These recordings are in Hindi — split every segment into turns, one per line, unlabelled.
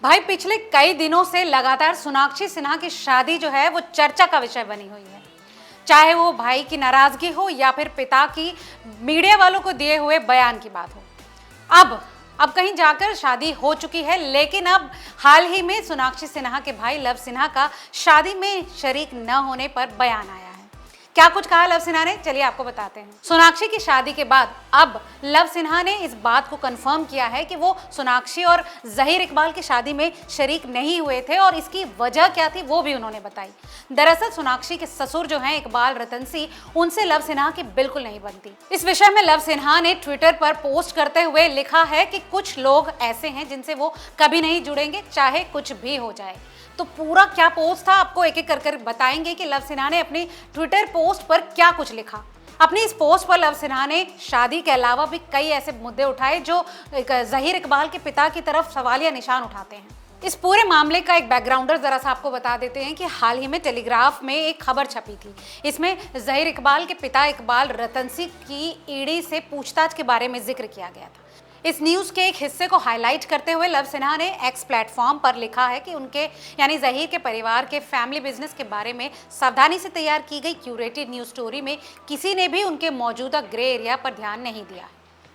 भाई पिछले कई दिनों से लगातार सोनाक्षी सिन्हा की शादी जो है वो चर्चा का विषय बनी हुई है। चाहे वो भाई की नाराजगी हो या फिर पिता की मीडिया वालों को दिए हुए बयान की बात हो। अब कहीं जाकर शादी हो चुकी है, लेकिन अब हाल ही में सोनाक्षी सिन्हा के भाई लव सिन्हा का शादी में शरीक न होने पर बयान आया है। क्या कुछ कहा लव सिन्हा ने, चलिए आपको बताते हैं। सोनाक्षी की शादी के बाद अब लव सिन्हा ने इस बात को कंफर्म किया है कि वो सोनाक्षी और जहीर इकबाल की शादी में शरीक नहीं हुए थे और इसकी वजह क्या थी वो भी उन्होंने बताई। दरअसल सोनाक्षी के ससुर जो हैं इकबाल रतनसी, उनसे लव सिन्हा की बिल्कुल नहीं बनती। इस विषय में लव सिन्हा ने ट्विटर पर पोस्ट करते हुए लिखा है कि कुछ लोग ऐसे हैं जिनसे वो कभी नहीं जुड़ेंगे, चाहे कुछ भी हो जाए। तो पूरा क्या पोस्ट था आपको एक एक कर बताएंगे कि लव सिन्हा ने अपनी ट्विटर पोस्ट पर क्या कुछ लिखा। अपनी इस पोस्ट पर लव सिन्हा ने शादी के अलावा भी कई ऐसे मुद्दे उठाए जो जहीर इकबाल के पिता की तरफ सवालिया निशान उठाते हैं। इस पूरे मामले का एक बैकग्राउंडर जरा सा आपको बता देते हैं कि हाल ही में टेलीग्राफ में एक खबर छपी थी। इसमें जहीर इकबाल के पिता इकबाल रतनसी की ईडी से पूछताछ के बारे में जिक्र किया गया था। इस न्यूज़ के एक हिस्से को हाईलाइट करते हुए लव सिन्हा ने एक्स प्लेटफॉर्म पर लिखा है कि उनके यानी जहीर के परिवार के फैमिली बिजनेस के बारे में सावधानी से तैयार की गई क्यूरेटेड न्यूज़ स्टोरी में किसी ने भी उनके मौजूदा ग्रे एरिया पर ध्यान नहीं दिया है।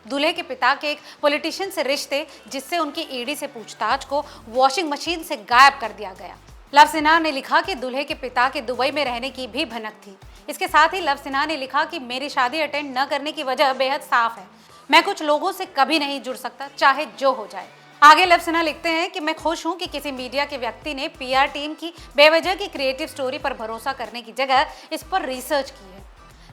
दूल्हे के पिता के एक पॉलिटिशियन से रिश्ते, जिससे उनकी ईडी से पूछताछ को वॉशिंग मशीन से गायब कर दिया गया। लव सिन्हा ने लिखा कि दूल्हे के पिता के दुबई में रहने की भी भनक थी। इसके साथ ही लव सिन्हा ने लिखा कि मेरी शादी अटेंड न करने की वजह बेहद साफ है। मैं कुछ लोगों से कभी नहीं जुड़ सकता, चाहे जो हो जाए। आगे लव सिन्हा लिखते हैं कि मैं खुश हूं कि किसी मीडिया के व्यक्ति ने पीआर टीम की बेवजह की क्रिएटिव स्टोरी पर भरोसा करने की जगह इस पर रिसर्च की है।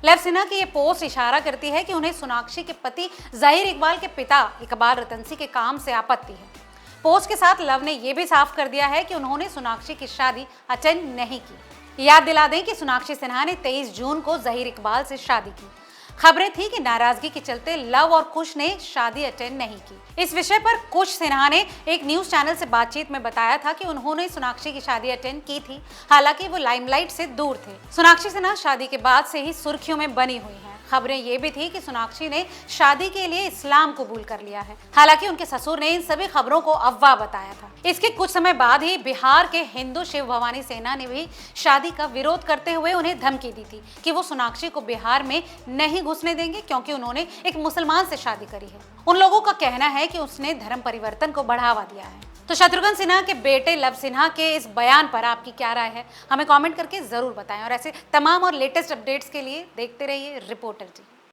लव सिन्हा की ये पोस्ट इशारा करती है कि उन्हें सोनाक्षी के पति जहीर इकबाल के पिता इकबाल रतनसी के काम से आपत्ति है। पोस्ट के साथ लव ने यह भी साफ कर दिया है कि उन्होंने सोनाक्षी की शादी अटेंड नहीं की। याद दिला दें कि सोनाक्षी सिन्हा ने 23 जून को जहीर इकबाल से शादी की। खबरें थी कि नाराजगी के चलते लव और कुश ने शादी अटेंड नहीं की। इस विषय पर कुश सिन्हा ने एक न्यूज चैनल से बातचीत में बताया था कि उन्होंने सोनाक्षी की शादी अटेंड की थी, हालांकि वो लाइमलाइट से दूर थे। सोनाक्षी सिन्हा शादी के बाद से ही सुर्खियों में बनी हुई हैं। खबरें ये भी थी कि सोनाक्षी ने शादी के लिए इस्लाम कबूल कर लिया है, हालांकि उनके ससुर ने इन सभी खबरों को अफवाह बताया था। इसके कुछ समय बाद ही बिहार के हिंदू शिव भवानी सेना ने भी शादी का विरोध करते हुए उन्हें धमकी दी थी कि वो सोनाक्षी को बिहार में नहीं घुसने देंगे, क्योंकि उन्होंने एक मुसलमान से शादी करी है। उन लोगों का कहना है कि उसने धर्म परिवर्तन को बढ़ावा दिया है। तो शत्रुघ्न सिन्हा के बेटे लव सिन्हा के इस बयान पर आपकी क्या राय है, हमें कमेंट करके जरूर बताएं। और ऐसे तमाम और लेटेस्ट अपडेट्स के लिए देखते रहिए रिपोर्टर जी।